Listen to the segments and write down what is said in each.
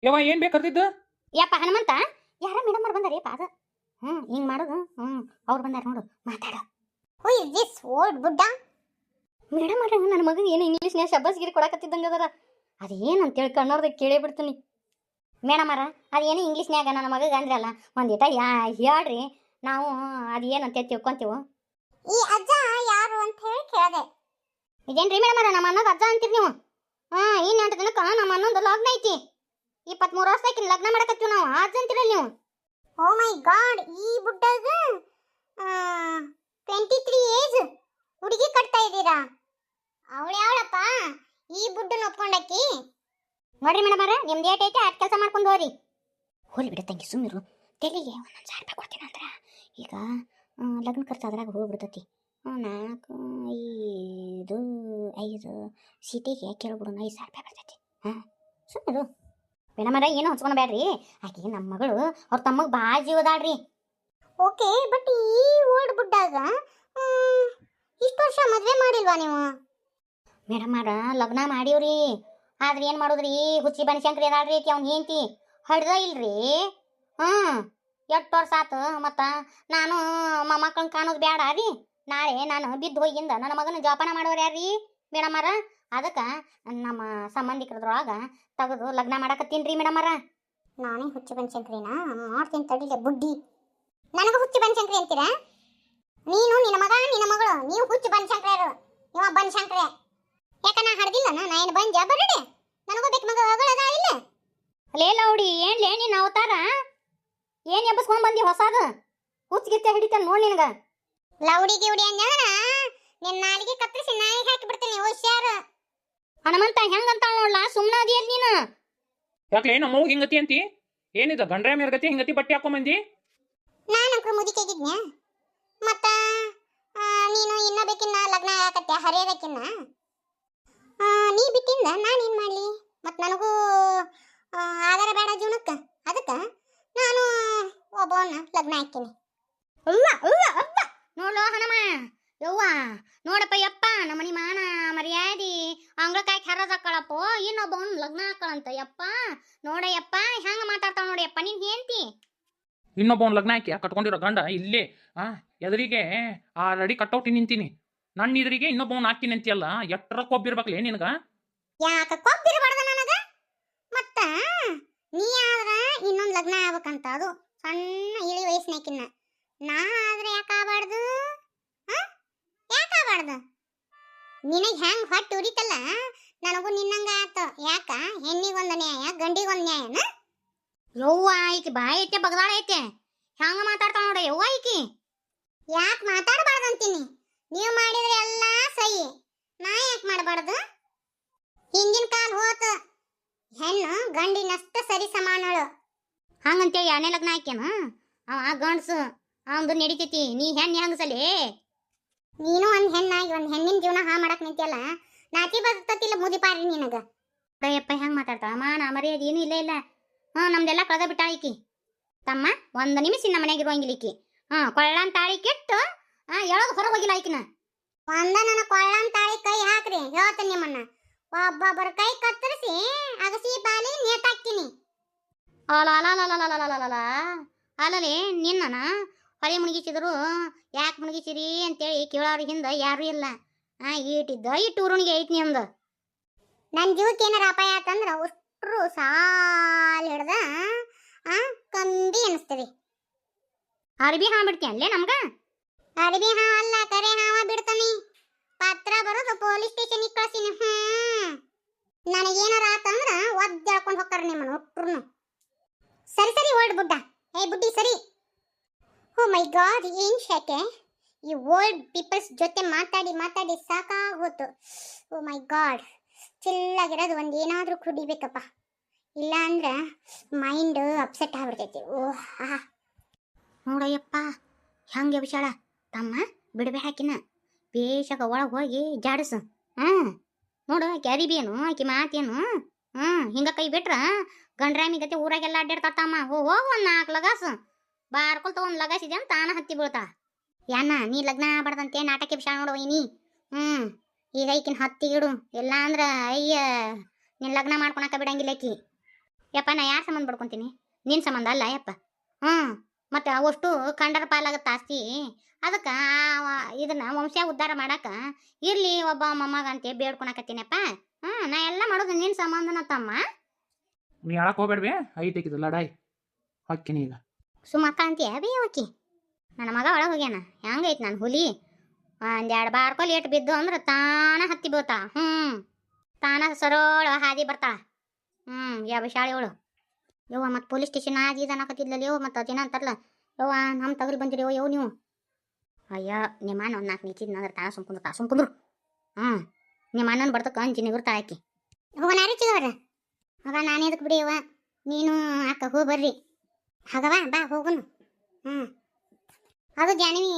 ಯವ್ವ ಏನ್ ಬೇಕರ್ತಿದ್ದು? ಯಪ್ಪ ಹನುಮಂತ, ಯಾರ ಮೇಡಮ್ ಅವ್ರು ಬಂದಾರೆ ಪಾದ. ಹಿಂಗ್ ಮಾಡೋದು. ಅವ್ರು ಬಂದಾರ ನೋಡು, ಮಾತಾಡು. ಹೂ ಇಸ್ ದಿಸ್ ಓಲ್ಡ್ ಬುಡ್ಡ? ಮೇಡಮ್ ಅವ್ರ ನನ್ನ ಮಗಗೆ ಏನು ಇಂಗ್ಲೀಷ್ನ್ಯಾಗ ಶಬ್ಬಸ್ಗಿರಿ ಕೊಡಕತ್ತಿದ್ದಂಗೆ ಅದರ. ಅದೇನಂತೇಳಿ ಕಣ್ಣೋರ್ದಾಗ ಕೇಳೇ ಬಿಡ್ತೀನಿ. ಮೇಡಮ್ ಅವ್ರ ಅದೇನು ಇಂಗ್ಲೀಷ್ನ್ಯಾಗ ನನ್ನ ಮಗಗೆ ಅಂದ್ರಲ್ಲ, ಒಂದಿಟ ಹೇಳ್ರಿ, ನಾವು ಅದೇನಂತ ತಿಳ್ಕೊಂತೀವಿ. ಈ ಅಜ್ಜ ಯಾರು ಅಂತ ಹೇಳಿ ಕೇಳಿದೆ. ಇದೇನ್ರಿ ಮೇಡಮ್ ಅವ್ರ, ನಮ್ಮ ಅನ್ನೋದು ಅಜ್ಜ ಅಂತೀರಿ ನೀವು? ಈ 8 ದಿನಕ್ಕೆ ನಮ್ಮ ಅನ್ನೊಂದು ಲಗ್ನ ಐತಿ. 23 ವರ್ಷಕ್ಕೆ ಲಗ್ನ ಮಾಡಕತ್ತೀವಿ ನಾವು, ಅಜ್ಜ ಅಂತೀರಲ್ಲ ನೀವು? ಓ ಮೈ ಗಾಡ್, ಈ ಬುಡ್ಡಗ 23 ಏಜ್ ಹುಡುಗಿ ಕಟ್ತಾ ಇದ್ದೀರಾ? ಅವಳ್ಯಾವಳಪ್ಪ ಈ ಬುಡ್ಡನ್ನ ಒಪ್ಕೊಂಡಕ್ಕಿ? ನೋಡ್ರಿ ಮೇಡಮ್ ಅವ್ರ, ನಿಮ್ದು ಏಟ್ ಐತೆ ಅಟ್ ಕೆಲಸ ಮಾಡ್ಕೊಂಡು ಹೋರಿ. ಹೋಲಿ ಬಿಡ ತಂಗಿ, ಸುಮ್ಮಿರು. ತೆಲಿಗೆ 1,000 ರೂಪಾಯಿ ಕೊಡ್ತೀನಿ ಅಂದ್ರ ಈಗ ಲಗ್ನ ಖರ್ಚು ಅದ್ರಾಗ ಹೋಗ್ಬಿಡ್ತತಿ. 4, 5, 5 ಸೀಟಿಗೆ ಕೇಳ್ಬಿಡು, 5,000 ರೂಪಾಯಿ ಬರ್ತೈತಿ. ಸುಮ್ಮಿರು ಮೇಡಮ್ ಅವ್ರ, ಏನೋ ಹಚ್ಕೊಂಡ್ಬೇಡ್ರಿ. ಆಕೆ ನಮ್ಮ ಮಗಳು ಅವ್ರ ತಮ್ಮಗೆ ಭಾಳ ಜೀವದಾಳ್ರಿ. ಓಕೆ, ಬಟ್ ಈ ಓಲ್ಡ್ ಬುಡ್ಡಾಗ ಇಷ್ಟು ವರ್ಷ ಮದುವೆ ಮಾಡಿಲ್ವಾ ನೀವು? ಮೇಡಮ್ ಅವ್ರ ಲಗ್ನ ಮಾಡೀವ್ರಿ, ಆದ್ರೆ ಏನು ಮಾಡೋದ್ರಿ, ಹುಚ್ಚಿ ಬನಶಂಕರಿ ಅದಾಳ್ರಿ ಐತಿ ಅವ್ನು ಹೆಂಡ್ತಿ, ಹಡ್ದ ಇಲ್ರಿ. 8 ವರ್ಷ ಆತು. ಮತ್ತು ನಾನು ಮೊಮ್ಮಕ್ಕಳನ್ನ ಕಾಣೋದು ಬೇಡ ರೀ. ನಾಳೆ ನಾನು ಬಿದ್ದು ಹೋಗಿಂದ ನನ್ನ ಮಗನ ಜೋಪಾನ ಮಾಡೋರು ಯಾರ್ರಿ ಮೇಡಮ್ ಅವ್ರ? ಅದಕ್ಕೆ ನಮ್ಮ ಸಂಬಂಧಿಕರದ್ರೊಳಗೆ ತೆಗೆದು ಲಗ್ನ ಮಾಡಕತ್ತೀನಿ ರೀ ಮೇಡಮ್ ಅವ್ರ. ನಾನೇ ಹುಚ್ಚು ಬನಶಂಕರಿನ ಮಾಡ್ತೀನಿ ತಡಿಲೆ ಬುಡ್ಡಿ. ನನಗೆ ಹುಚ್ಚು ಬನಶಂಕರಿ ಅಂತೀರ? ನೀನು ನಿನ್ನ ಮಗ ನಿನ್ನ ಮಗಳು ನೀವು ಹುಚ್ಚು ಬನಶಂಕರರು, ಇವ ಬನಶಂಕರ. ಯಾಕ ನಾ ಹಡ್ದಿಲ್ಲ? ನಾ ಏನು ಬಂಜ ಬರಡೆ? ನನಗೂ ಬೇಕು ಮಗಳದ ಇಲ್ಲ? ಲೇ ಲೌಡಿ, ಏನ್ಲೇ ನೀನು ಅವತಾರ? ಏನು ಎಬ್ಬಸ್ಕೊಂಡ್ ಬಂದಿ ಹೊಸಾದು? ಹುಚ್ಚಿಗಿತ್ತೆ ಹಿಡಿತಾನೆ ನೋಡಿ ನಿನಗ. ಲೌಡಿ ಗಿೌಡಿ ಅಂದ್ರ ನಿನ್ನ ನಾಲಿಗೆ ಕತ್ತರಿಸಿ ನಾಯಿಗೆ ಹಾಕಿ ಬಿಡ್ತೀನಿ, ಹುಷಾರು. ಹನುಮಂತ ಹೆಂಗಂತ ನೋಡ್ಲಾ, ಸುಮ್ಮನೆ ಅದಿಯಲ್ಲ ನೀನು. ಯಾಕ್ಲೇ ನಮ್ಮ ಅವ್ವ ಹಿಂಗತಿ ಅಂತಿ? ಏನಿದ ಗಂಡ್ರ ಮೇರ್ಗತಿ ಹಿಂಗತಿ ಬಟ್ಟೆ ಹಾಕೊಂಬಂದಿ? ನಾನಂಕ್ರು ಮುದಿಕೆಗಿದ್ನ್ಯಾ? ಮತ್ತ ನೀನು ಇನ್ನೊಬೇಕಿನ್ನ ಲಗ್ನ ಆಗಕತ್ಯ ಹರಿಯೋದಕ್ಕಿನ್ನ ನೀ ಬಿಟ್ಟಿಂದ ನಾನೇನು ಮಾಡಲಿ? ಮತ್ತು ನನಗೂ ಆಧಾರ ಬೇಡ ಜೀವನಕ್ಕೆ, ಅದಕ್ಕೆ ನಾನು ಒಬ್ಬವನ್ನ ಲಗ್ನ ಹಾಕ್ತೀನಿ. ನೋಡು ಹನುಮ, ಯವ್ವ ನೋಡಪ್ಪ ಯಪ್ಪ, ನಮ್ಮನಿ ಮಾನ ಮರ್ಯಾದಿ ಅಂಗ್ಳಕಾಯಿ ಹರದಕ್ಕಳಪ್ಪ, ಇನ್ನೊಬ್ಬವನ್ನ ಲಗ್ನ ಹಾಕಳಂತ. ಯಪ್ಪ ನೋಡಯ್ಯಪ್ಪ ಹೆಂಗ ಮಾತಾಡ್ತಾವ ನೋಡಿಯಪ್ಪ ನೀನ್ ಹೆಂಡ್ತಿ. ಇನ್ನೊಬ್ಬವನ್ ಲಗ್ನ ಹಾಕಿ ಕಟ್ಕೊಂಡಿರೋ ಗಂಡ ಇಲ್ಲೇ ಎದುರಿಗೆ ಆ ರೆಡಿ ಕಟ್ಟೌಟಿ ನಿಂತೀನಿ, ನನ್ನ ಎದುರಿಗೆ ಇನ್ನೊಬ್ಬವನ್ ಹಾಕ್ತೀನಿ ಅಂತೀಯಲ್ಲ, ಎಟ್ಟರ ಕೊಬ್ಬಿರ್ಬೇಕಲೇ ನಿನಗ? ಯಾಕ ಕೊಬ್ಬಿರಬಾರ್ದ ನನಗ? ಮತ್ತ ನೀ ಆದ್ರ ಇನ್ನೊಂದು ಲಗ್ನ ಆಗ್ಬೇಕಂತ, ಅದು ಸಣ್ಣ ಇಳಿ ವಯಸ್ಸಿನಾಕಿನ್ನ. ನಾ ಆದ್ರೆ ಯಾಕಾಗಬಾರ್ದು? ಯಾಕಾಗಬಾರ್ದು? ನಿನಗೆ ಹೆಂಗ್ ಹೊಟ್ಟೆ ಉರಿತಲ್ಲ, ನನಗೂ ನಿನ್ನಂಗ ಆತ. ಯಾಕ ಹೆಣ್ಣಿಗೊಂದು ನ್ಯಾಯ ಗಂಡಿಗೊಂದು ನ್ಯಾಯನ? ಯವ್ವ ಈಕಿ ಬಾಯಿ ಐತೆ ಬಗದಾಳ ಐತೆ, ಹೆಂಗ ಮಾತಾಡ್ತಾಳ ನೋಡ ಯವ್ವ ಈಕಿ. ಯಾಕೆ ಮಾತಾಡಬಾರ್ದು ಅಂತೀನಿ? ನೀವು ಮಾಡಿದ್ರೆ ಎಲ್ಲ ಸಹಿ, ನಾ ಯಾಕೆ ಮಾಡಬಾರ್ದು? ಹಿಂದಿನ ಕಾಲ ಹೋತ, ಹೆಣ್ಣು ಗಂಡಿನಷ್ಟ ಸರಿ ಸಮಾನಳು. ಹಂಗಂತೇಳಿ ಎರಡನೇ ಲಗ್ನ ಹಾಕ್ಯಾನ ಅವ ಗಂಡ್ಸು, ಅವಂದು ನಡಿತೈತಿ. ನೀ ಹೆಣ್ಣು ಹೆಂಗಸಲೇ? ನೀನು ಒಂದು ಹೆಣ್ಣಾಗಿ ಒಂದು ಹೆಣ್ಣಿನ ಜೀವನ ಹಾ ಮಾಡಕ್ ನಿಂತಿಯಲ್ಲ, ನಾತಿ ಬರ್ತತಿಲ್ಲ ಮುದಿಪಾರಿ ನಿನಗ. ಅಯ್ಯಪ್ಪ ಹೆಂಗೆ ಮಾತಾಡ್ತಾಳ, ಮಾನ ಮರ್ಯಾದೆ ಏನೂ ಇಲ್ಲ ಇಲ್ಲ. ನಮ್ದೆಲ್ಲ ಕಳೆದ ಬಿಟ್ಟಾಳ ಈಕಿ. ತಮ್ಮ 1 ನಿಮಿಷ ನಮ್ಮ ಮನೆಯಾಗ ಇರುವಂಗಿಲ್ಲ ಈಕಿ. ಕೊಳ್ಳನ್ ತಾಳಿ ಕೆಟ್ಟು ಎಳದು ಹೊರಗೆ ಹೋಗಿಲ್ಲ ಈಕಿನ. ನನ್ನ ಕೊಳ್ಳನ್ ತಾಳಿ ಕೈ ಹಾಕ್ರಿ, ಹೇಳ್ತೀನಿ ನಿಮ್ಮನ್ನ. ಒಬ್ಬೊಬ್ಬರ ಕೈ ಕತ್ತರಿಸಿ ಅಗಸಿ ಬಾಲಿ ನೇತಾಕ್ತೀನಿ. ಅಲ್ಲಲೇ ನಿನ್ನನ ಹೊಳೆ ಮುಣಗಿಸಿದ್ರು ಯಾಕೆ ಮುಣಗಿಸಿರಿ ಅಂತೇಳಿ ಕೇಳೋರ ಹಿಂದೆ ಯಾರು ಇಲ್ಲ. ಈಟಿದ್ದ ಇಟ್ಟು ಊರುಣಿಗೆ ಐತಿ ನಿಂದು. ನನ್ನ ಜೀವಕ್ಕೆ ಏನಾರ ಅಪಾಯ ಆತಂದ್ರೆ ಅಷ್ಟ್ರು ಸಾಲ ಹಿಡ್ದ ಕಂಬಿ ಅನಿಸ್ತದೆ. ಅರ್ಬಿ ಹಾವು ಬಿಡ್ತೀಯ ಅಲ್ಲೇ ನಮ್ಗ? ಅರ್ಬಿ ಹಾವ ಅಲ್ಲ, ಕರೆ ಹಾವ ಬಿಡ್ತಾನೆ. ಪತ್ರ ಬರೋದು ಪೊಲೀಸ್ ಸ್ಟೇಷನ್ಗೆ ಕಳ್ಸಿನಿ. ನನಗೇನಾರ ಆತಂದ್ರ ಒದ್ದಾಡ್ಕೊಂಡು ಹೋಗ್ತಾರ ನಿಮ್ಮನ್ನು ಒಟ್ರು. ಸರಿ ಸರಿ ಓಲ್ಡ್ ಬುಡ್ಡ, ಏ ಬುಡ್ಡಿ ಸರಿ. ಓ ಮೈ ಗಾಡ್, ಏನ್ ಶಾಕೆ, ಈ ಓಲ್ಡ್ ಪೀಪಲ್ಸ್ ಜೊತೆ ಮಾತಾಡಿ ಮಾತಾಡಿ ಸಾಕಾಗೋತು. ಓ ಮೈ ಗಾಡ್, ಚಿಲ್ಲಾಗಿರೋದು ಒಂದು ಏನಾದರೂ ಕುಡಿಬೇಕಪ್ಪ, ಇಲ್ಲ ಅಂದ್ರೆ ಮೈಂಡ್ ಅಪ್ಸೆಟ್ ಆಗ್ಬಿಡ್ತೈತಿ. ಓಹ್ ನೋಡಯ್ಯಪ್ಪ ಹೆಂಗೆ ವಿಶಾಲ ತಮ್ಮ, ಬಿಡಬೇಡ ಹಾಕಿನ ಬೇಷಾಗ ಒಳಗೆ ಹೋಗಿ ಜಾಡಿಸು. ನೋಡು ಕ್ಯಾರಿಬಿಯನು ಆಕಿ ಮಾತೇನು. ಹಿಂಗ ಕೈ ಬಿಟ್ರ ಗಂಡ್ರಾಮಿ ಗತಿ ಊರಾಗೆಲ್ಲ ಅಡ್ಡಾಡ್ತಾತಮ್ಮ. ಹೋಗು ಒಂದು 4 ಲಗಾಸು ಬಾರ್ಕೊಲ್ ತಗೊಂಡು ಲಗಾಸಿದೆ ಅಂತ ತಾನ ಹತ್ತಿ ಬೀಳ್ತಾ. ಯಾನ ನೀ ಲಗ್ನ ಬಡ್ದಂತೆ ನಾಟಕ ವಿಷಯ ನೋಡುವ ನೀ. ಈಗ ಈಕಿನ ಹತ್ತಿಗಿಡು, ಇಲ್ಲ ಅಂದ್ರೆ ಅಯ್ಯ ನಿನ್ನ ಲಗ್ನ ಮಾಡ್ಕೊಳಕ ಬಿಡಂಗಿಲ್ಲ ಆಕಿ. ಯಪ್ಪ ನಾ ಯಾರ ಸಂಬಂಧ ಬಡ್ಕೊಂತೀನಿ ನಿನ್ನ ಸಂಬಂಧ ಅಲ್ಲ ಯಪ್ಪ. ಹ್ಞೂ ಮತ್ತು ಅವಷ್ಟು ಕಂಡರ ಪಾಲಾಗತ್ತ ಆಸ್ತಿ. ಅದಕ್ಕೆ ಇದನ್ನ ವಂಶ ಉದ್ಧಾರ ಮಾಡಾಕ ಇರ್ಲಿ ಒಬ್ಬ ಮೊಮ್ಮಗ ಅಂತ ಬೇಡ್ಕೊಳಕತ್ತೀನಪ್ಪ. ನಾ ಎಲ್ಲ ಮಾಡೋದು ನಿನ್ನ ಸಂಬಂಧನ ತಮ್ಮ. ನೀ ಹೇಳಕ್ಕೆ ಹೋಗ್ಬೇಡ್ಬೇ, ಐತೆಕಿದ ಲಡಾಯಿ ಹೊಕ್ಕಿನಿ ಈಗ. ಸುಮಕ್ಕ ಅಂತೀಯ ಬೇ ಓಕಿ. ನನ್ನ ಮಗ ಒಳಗೆ ಹೋಗ್ಯಾನ. ಹೆಂಗೈತೆ ನಾನು ಹುಲಿ ಒಂದೆರಡು ಬಾರ್ಕೊಲ್ ಏಟು ಬಿದ್ದು ಅಂದ್ರೆ ತಾನ ಹತ್ತಿ ಬೀಳ್ತಾ. ತಾನ ಸರೋಳ ಹಾದಿ ಬರ್ತಾಳ. ಯಾವ ಶಾಳೆಗಳು ಯವ್ವ ಮತ್ತು ಪೊಲೀಸ್ ಸ್ಟೇಷನ್ ಆದಿ ಅನ್ನಕತ್ತಿದ್ಲಲ್ಲ ಯವ್ವ. ಮತ್ತು ಅದೇನ ಅಂತಾರಲ್ಲ ಯವ್ವ ನಮ್ಮ ತಗಲಿ ಬಂದಿರಿ ಯವ್ವ ನೀವು. ಅಯ್ಯ ನಿಮ್ಮ ಅಣ್ಣ ಒಂದು 4 ನಿಂತಿದ್ನ ಅಂದ್ರೆ ತಾಳ ಸುಮ್ಕುಂದ್ರು. ನಿಮ್ಮ ಅಣ್ಣನ ಬರ್ತಕ್ಕ ಅಂಜಿ ನಿಗುರ್ತಾಳ ಆಕಿ. ಹೋಗ ನಾರಿ ಚಿಗವ್ರ ಆಗ ನಾನು ಎದಕ್ಕೆ ಬಿಡಿ ಯವ್ವ, ನೀನು ಅಕ್ಕ ಹೋಗಿ ಬರ್ರಿ. ಹಾಗವ ಬಾ ಹೋಗುನು. ಅದು ಜಾನವಿ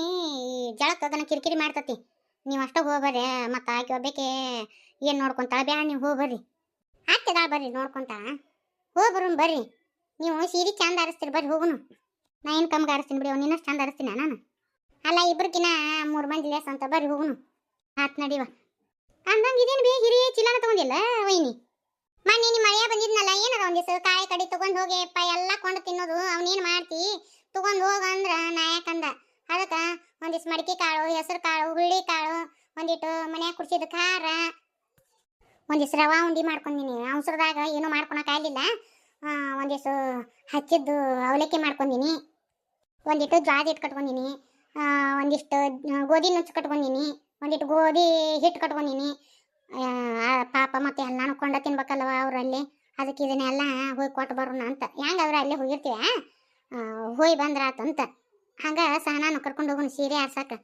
ಜಳಕ್ಕೆ ಅದನ್ನು ಕಿರಿಕಿರಿ ಮಾಡ್ತತಿ. ನೀವು ಅಷ್ಟೇ ಹೋಗ್ಬರ್ರಿ. ಮತ್ತು ಆಕೆ ಒಬ್ಬಕ್ಕೆ ಏನು ನೋಡ್ಕೊಂತಾಳೆ ಬ್ಯಾ, ನೀವು ಹೋಗ್ಬರ್ರಿ. ಆಗ್ತದ ಬರ್ರಿ ನೋಡ್ಕೊಂತ ಹೋಗ್ಬರೋಣ ಬರ್ರಿ. ನೀವು ಸೀರೆ ಚಂದ ಆರಿಸ್ತೀರಿ ಬರ್ರಿ ಹೋಗುನು. ನಾ ಏನು ಕಮ್ಗೆ ಆರಿಸ್ತೀನಿ ಬಿಡಿ, ಅವ್ನು ಇನ್ನಷ್ಟು ಚಂದ ಆರಿಸ್ತೀನಿ ನಾನು. ಅಲ್ಲ ಇಬ್ರಿಗಿನ 3 ಮಂದಿ ಲೇಸ್ ಅಂತ ಬರ್ರಿ ಹೋಗುನು. ಆತ್ ನಡಿವ ಅಂದಂಗೆ ಇದೇನು ಬೇ ಹಿರಿಯ ಚಿಲ್ಲನ ತಗೊಂಡಿಲ್ಲ ವೈನಿ. ಮೊನ್ನೆ ನಿಮ್ಮ ಮಳೆಯ ಬಂದಿದ್ನಲ್ಲ ಏನಾರ ಒಂದಿವ್ಸ ಕಾಯಿ ಕಡಿ ತೊಗೊಂಡು ಹೋಗಿಪ್ಪ ಎಲ್ಲ ಕೊಂಡು ತಿನ್ನೋದು. ಅವನೇನು ಮಾಡ್ತಿ ತೊಗೊಂಡು ಹೋಗ ಅಂದ್ರೆ ನಾಯಕಂದ. ಅದಕ್ಕೆ ಒಂದಿವ್ಸ ಮಡಿಕೆ ಕಾಳು, ಹೆಸರು ಕಾಳು, ಹುಳ್ಳಿ ಕಾಳು, ಒಂದಿಟ್ಟು ಮನ್ಯಾಗ ಕುಡ್ಸಿದ ಖಾರ, ಒಂದಿವ್ಸ ರವಾ ಉಂಡಿ ಮಾಡ್ಕೊಂಡಿನಿ. ಅವಸರದಾಗ ಏನೂ ಮಾಡ್ಕೊಳಕ್ಕಾಗಲಿಲ್ಲ. ಒಂದಿವ್ಸ ಹಚ್ಚಿದ್ದು ಅವಲಕ್ಕಿ ಮಾಡ್ಕೊಂಡಿನಿ, ಒಂದಿಟ್ಟು ಜ್ವಾದ ಹಿಟ್ಟು ಕಟ್ಕೊಂಡಿನಿ, ಒಂದಿಷ್ಟು ಗೋಧಿ ನುಚ್ಚು ಕಟ್ಕೊಂಡಿನಿ, ಒಂದಿಟ್ಟು ಗೋಧಿ ಹಿಟ್ಟು ಕಟ್ಕೊಂಡಿನಿ. ಪಾಪ ಮತ್ತೆ ಎಲ್ಲಾನು ಕೊಂಡ ತಿನ್ಬೇಕಲ್ವ ಅವರಲ್ಲಿ. ಅದಕ್ಕೆ ಇದನ್ನೆಲ್ಲ ಹೋಗಿ ಕೊಟ್ಟು ಬರೋಣ ಅಂತ. ಹೆಂಗಾದ್ರೆ ಅಲ್ಲೇ ಹೋಗಿರ್ತೀವ, ಹೋಗಿ ಬಂದ್ರಾತಂತ. ಹಂಗೆ ಸಹನಾನು ಕರ್ಕೊಂಡು ಹೋಗೋಣ ಸೀರೆ ಆರ್ಸಕ್ಕೆ.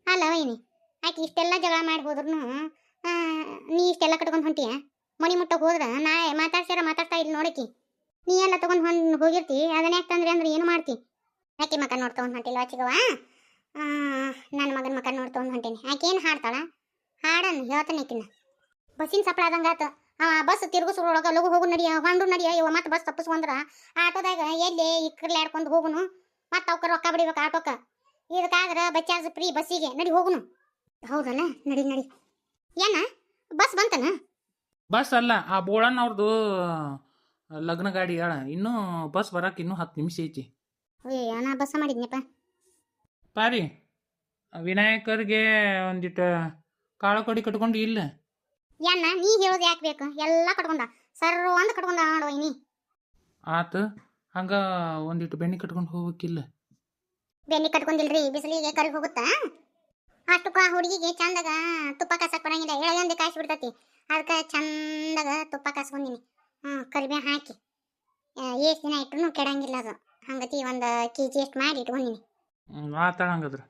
ಅಲ್ಲ ವೈನಿ ಆಕೆ ಇಷ್ಟೆಲ್ಲ ಜಗಳ ಮಾಡಿ ಹೋದ್ರೂ ನೀ ಇಷ್ಟೆಲ್ಲ ಕಟ್ಕೊಂಡು ಹೊಂಟಿಯ. ಮನೆ ಮುಟ್ಟಕ್ಕೆ ಹೋದ್ರೆ ನಾ ಮಾತಾಡ್ತಾ ಇಲ್ಲಿ ನೋಡಕಿ. ನೀ ಎಲ್ಲ ತೊಗೊಂಡು ಹೋಗಿರ್ತಿ. ಅದನ್ನ ಯಾಕೆ ತಂದ್ರಿ ಅಂದ್ರೆ ಏನು ಮಾಡ್ತಿ. ಆಕೆ ಮಕ್ಕ ನೋಡ್ತಗೊಂಡು ಹೊಂಟಿಲ್ಲ ಆಚಿಗವ. ನನ್ನ ಮಗನ ಮಕ್ಕ ನೋಡ್ತಗೊಂಡು ಹೊಂಟೀನಿ. ಆಕೆ ಏನು ಹಾಡ್ತಾಳ ಹಾಡನ್ನು ಹೇಳ್ತಾನೆ ಆಕಿನ. ಬಸ್ಸಿನ ಸಪ್ಳ ಆದಂಗೆ ಆತ. ಬಸ್ ತಿರುಗಿಸ್ರೊಳಗೆ ಲಗು ಹೋಗು ನಡಿಯ ಹೊಂಡು ನಡಿಯ ಇವ. ಮತ್ತೆ ಬಸ್ ತಪ್ಪಿಸ್ಕೊಂಡ್ರೆ ಆಟೋದಾಗ ಎಲ್ಲಿ ಇಕ್ಕರ್ಲಿ ಆಡ್ಕೊಂಡು ಹೋಗುನು. ಮತ್ತೆ ಅವ್ಕ ರೊಕ್ಕ ಬಿಡ್ಬೇಕು ಆಟೋಕ್ಕೆ. ಇದಕ್ಕಾದ್ರೆ ಬಚ್ಚಾರ್ಜ್ ಫ್ರೀ ಬಸ್ಸಿಗೆ. ನಡಿ ಹೋಗುನು. ಹೌದಲ್ಲ ನಡಿ ನಡಿ. ಏನ ಬಸ್ ಬಂತನ? ಬಸ್ ಅಲ್ಲ, ಆ ಬೋಳಣ್ಣ ಅವ್ರದ್ದು ಲಗ್ನ ಗಾಡಿ ಹೇಳ. ಇನ್ನೂ ಬಸ್ ಬರಕ್ಕೆ ಇನ್ನೂ 10 ನಿಮಿಷ ಐತಿ. ಅಯ್ಯ ನಾ ಬಸ್ ಮಾಡಿದ್ನಪ್ಪ. ಪಾರಿ ವಿನಾಯಕರಿಗೆ ಒಂದಿಟ್ಟು ಕಾಳು ಕಡಿ ಕಟ್ಕೊಂಡು ಇಲ್ಲ. ಏನ ನೀ ಹೇಳೋದು ಯಾಕೆ ಬೇಕು? ಎಲ್ಲ ಕಟ್ಕೊಂಡ ಸರ್ವ ಅಂತ ಕಟ್ಕೊಂಡ ನೋಡುವ ನೀ. ಆತು ಹಂಗ ಒಂದಿಟ್ಟು ಬೆಣ್ಣೆ ಕಟ್ಕೊಂಡು ಹೋಗ್ಬೇಕಿಲ್ಲ. ಬೆಣ್ಣೆ ಕಟ್ಕೊಂಡಿಲ್ರಿ, ಬಿಸಿಲಿಗೆ ಕರಿ ಹೋಗುತ್ತಾ. ಅಷ್ಟಕ್ಕ ಹುಡುಗಿಗೆ ಚಂದಾಗ ತುಪ್ಪ ಕಾಸಕ್ ಬರಂಗಿಲ್ಲ. ಎಳಗಂದೆ ಕಾಯಿಸಿ ಬಿಡ್ತತಿ. ಅದಕ್ಕೆ ಚಂದಾಗ ತುಪ್ಪ ಕಾಸ್ಕೊಂಡಿನಿ. ಕರಿಬೇವು ಹಾಕಿ ಎಷ್ಟು ದಿನ ಇಟ್ಟರು ಕೆಡಂಗಿಲ್ಲ ಅದು. ಹಂಗತಿ 1 kg ಎಷ್ಟು ಮಾಡಿ ಇಟ್ಕೊಂಡಿನಿ. ಆತಾಳ ಹಂಗದ್ರ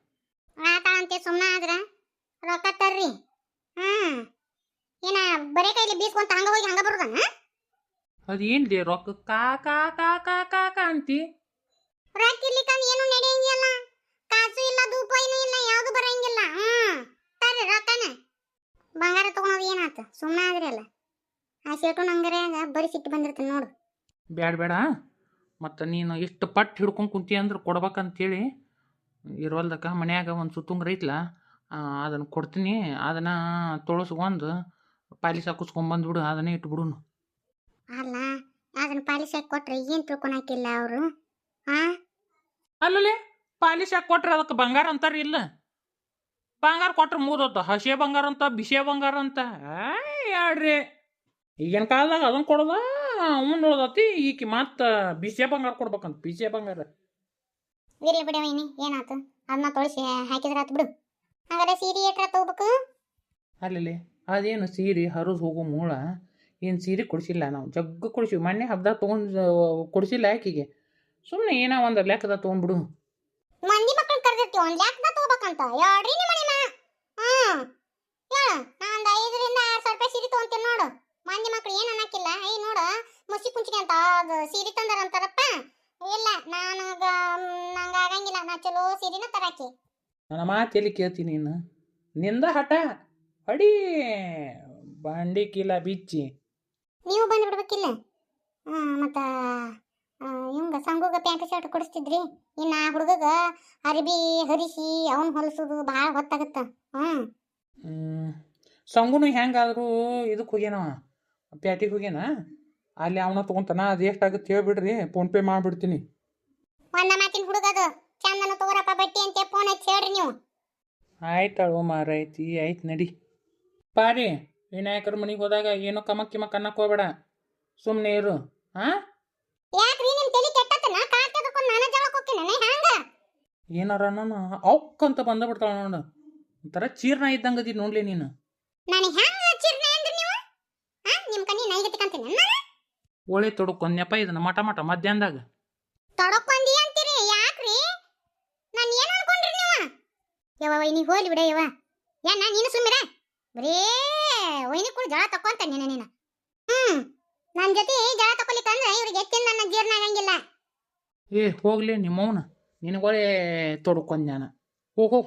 ಆತಾಳಂತೆ ಸುಮ್ಮನೆ ಆದ್ರೆ ರೊಕ್ಕ ತರ್ರಿ. ಏನ ಬರೇ ಕೈಲಿ ಬೀಸ್ಕೊಂತ ಹಂಗ ಹೋಗಿ ಹಂಗ ಬರುದನ? ಅದೇನ್ಲಿ ರೊಕ್ಕ ಕಾ ಕಾ ಕಾ ಕಾ ಕಾ ಕಾ ಅಂತಿ. ರೊಕ್ಕ ಇರ್ಲಿಕ್ಕಂದ್ ಏನು ನಡೆಯಂಗಿಲ್ಲ. ಕಾಸು ಇಲ್ಲ, ಧೂಪ ಇಲ್ಲ, ಯಾವ್ದು ಬರಂಗಿಲ್ಲ. ತರ್ರಿ ರೊಕ್ಕನ. ಬಂಗಾರ ತಗೊಳೋದು ಏನಾತ ಸುಮ್ಮನೆ ಆದ್ರಿ ಅಲ್ಲ. ಆ ಸೇಟು ನಂಗರ್ಯಾಗ ಬರೀ ಸಿಟ್ಟು ಬಂದಿರ್ತಾನೆ ನೋಡು. ಬೇಡ ಮತ್ತು ನೀನು ಇಷ್ಟು ಪಟ್ಟು ಹಿಡ್ಕೊಂಡು ಕುಂತಿ ಅಂದ್ರೆ ಕೊಡ್ಬೇಕಂತೇಳಿ ಇರೋಲ್ದಕ್ಕ ಮನ್ಯಾಗ ಒಂದು ಸುತ್ತುಂಗ್ರ ಐತ್ಲ, ಅದನ್ನು ಕೊಡ್ತೀನಿ. ಅದನ್ನು ತೊಳಸ್ಕೊಂಡು ಪಾಲಿಸ್ ಹಾಕಿಸ್ಕೊಂಬಂದ್ಬಿಡು. ಅದನ್ನೇ ಇಟ್ಬಿಡುನು. ಅಲ್ಲ ಅದನ್ನ ಪಾಲಿಶ್ ಹಾಕಿ ಕೊಟ್ರೆ ಏನು ತಿಳ್ಕೊಳಕಿಲ್ಲ ಅವರು. ಅಲ್ಲೇ ಪಾಲಿಶ್ ಹಾಕಿ ಕೊಟ್ರೆ ಅದಕ್ಕೆ ಬಂಗಾರ ಅಂತಾರೆ ಇಲ್ಲ. ಬಂಗಾರ ಕೊಟ್ರೆ ಮುಗಿದೋತ. ಹಸೆ ಬಂಗಾರ ಅಂತ, ಬಿಸೆ ಬಂಗಾರ ಅಂತ ಯಾಡ್ರಿ. ಈಗಿನ ಕಾಲದಾಗ ಅದನ್ನು ಕೊಡೋದ ಅವ್ನು ಉಳ್ದತಿ. ಈಕಿ ಮತ್ತೆ ಬಿಸೆ ಬಂಗಾರ ಕೊಡ್ಬೇಕಂತ. ಬಿಸೆ ಬಂಗಾರ ಇರ್ಲಿ ಬಿಡಿ ವೈನಿ, ಏನಾಯ್ತು ಅದನ್ನ ತೊಳಸಿ ಹಾಕಿದ್ರೆ ಆತು ಬಿಡು. ಹಾಗಾದ್ರೆ ಸೀರೆ ಏಟ್ರ ತಗೋಬೇಕು. ಅಲ್ಲಿ ಅದೇನು ಸೀರೆ ಹರಿದು ಹೋಗೋ ಮೂಳ. ಏನು ಸೀರೆ ಕೊಡಿಸಿಲ್ಲ ನಾವು, ಜಗ್ಗ ಕೊಡಿಸಿವಿ. ಮೊನ್ನೆ ಹಬ್ಬದಾಗ ತೊಗೊಂಡು ಕೊಡಿಸಿಲ್ಲ ಆಕಿಗೆ. ಸುಮ್ಮನೆ ಏನೋ ಒಂದು ಲೆಕ್ಕದ ತೊಗೊಂಡ್ಬಿಡು. ಮಂದಿ ಮಕ್ಕಳು ಕರೆದಿರ್ತೀವಿ ಒಂದು ಲೆಕ್ಕದ ತಗೋಬೇಕಂತ. ಯಾಡ್ರಿ ನಿಮ್ಮ ಮನೆನ. ನಾನು 5ರಿಂದ 6 ಸಾವಿರ ರೂಪಾಯಿ ಸೀರೆ ತೊಗೊಂತೀನಿ ನೋಡು. ಮಂದಿ ಮಕ್ಕಳು ಏನು ಅನ್ನಕ್ಕಿಲ್ಲ. ನೋಡು ಮುಸಿ ಕುಂಚಿಗೆ ಅಂತ ಅದು ಸೀರೆ ತಂದಾರ ಅಂತಾರಪ್ಪ. ಇಲ್ಲ ನಂಗೆ ಆಗಂಗಿಲ್ಲ. ನಾ ಚಲೋ ಸೀರೆನ ತರಾಕಿ. ನನ್ನ ಮಾತು ಎಲ್ಲಿ ಕೇಳ್ತೀನಿ ನೀನು? ನಿಂದ ಹಠ ಅಡಿ ಬಂಡಿ ಕೀಲ ಬಿಚ್ಚಿ ನೀವು ಬಂದು ಬಿಡ್ಬೇಕಿಲ್ಲ. ಮತ್ತು ಇವಂಗ ಸಂಗುಗ ಪ್ಯಾಂಟ್ ಶರ್ಟ್ ಕೊಡಿಸ್ತಿದ್ರಿ. ಇನ್ನು ಆ ಹುಡುಗಗ ಅರಿಬಿ ಹರಿಸಿ ಅವನು ಹೊಲಿಸೋದು ಭಾಳ ಹೊತ್ತಾಗತ್ತ. ಸಂಗುನು ಹೆಂಗಾದರೂ ಇದಕ್ಕೆ ಹೋಗ್ಯಾನವ, ಪ್ಯಾಟಿಗೆ ಹೋಗ್ಯಾನ. ಅಲ್ಲಿ ಅವನ ತೊಗೊಂತಾನ ಅದು ಎಷ್ಟಾಗುತ್ತೆ ಹೇಳ್ಬಿಡ್ರಿ ಫೋನ್ಪೇ ಮಾಡಿಬಿಡ್ತೀನಿ. ಒಂದ ಮಾತಿನ ಹುಡುಗದು ಚಂದನ ತಗೋರಪ್ಪ ಬಟ್ಟಿ ಅಂತ ಫೋನ್ ಹಚ್ಚಿ ಹೇಳ್ರಿ ನೀವು. ಆಯ್ತಾಳು ಮಾರೈತಿ ಆಯ್ತು ನಡಿ. ಪಾರಿ ವಿನಾಯಕರ ಮನೆಗೆ ಹೋದಾಗ ಏನೋ ಕಮಕ್ ಅನ್ನಕ್ಕೆ ಹೋಗ್ಬೇಡ, ಸುಮ್ಮನೆ ಇರು. ಹಾಂ ಯಾಕ್ರಿ ನಿಮ್ ತಲೆ ಕೆಟ್ಟತನ ಕಾರ್ ತೆಗೆದುಕೊಂಡು ನಾನು ಜಳಕ್ಕೆ ಹೋಗ್ತೀನಿ ಹ್ಯಾಂಗ? ಏನಾರ ನಾನು ಅವ್ಕಂತ ಬಂದ ಬಿಡ್ತಾಳ ನೋಡು, ಒಂಥರ ಚೀರ್ನ ಇದ್ದಂಗದಿ ನೋಡ್ಲಿ ನೀನು. ನಾನು ಹ್ಯಾಂಗ ಚಿರ್ನೆ ಅಂದ್ರಿ ನೀವು? ನಿಮ್ ಕಣ್ಣಿ ನೈಗತಿ ಕಾಣ್ತೀನಿ ನಾನು. ಒಳ್ಳೆ ತೊಡ್ಕೊಂಡ್ಯಪ್ಪ ಇದನ್ನ ಮಟ ಮಧ್ಯಾಹ್ನದಾಗ. ತೊಡಕೊಂಡಿ ಅಂತೀರಿ ಯಾಕ್ರಿ? ನಾನು ಏನು ಅನ್ಕೊಂಡ್ರಿ ನೀವು? ಯವ್ವ ವೈನಿ ಹೋಲಿ ಬಿಡ ಯವ್ವ. ಏನ ನೀನು ಸುಮ್ಮಿರ ಬರೇ ವೈನಿ ಕೂಡ ಜಳ ತಕೊಂತ ನೀನು. ನನ್ನ ಜೊತೆ ಜಳ ತಕೊಲಿಕ್ಕಂದ್ರೆ ಇವ್ರಿಗೆ ಹೆಚ್ಚಿನ ನನ್ನ ಜೀರ್ಣ ಆಗಂಗಿಲ್ಲ. ಏ ಹೋಗ್ಲಿ ನಿಮ್ಮವನ, ನಿನಗೊಳ್ಳೆ ತೊಡ್ಕೊಂಡ್ ನಾನು. ಹೋಗು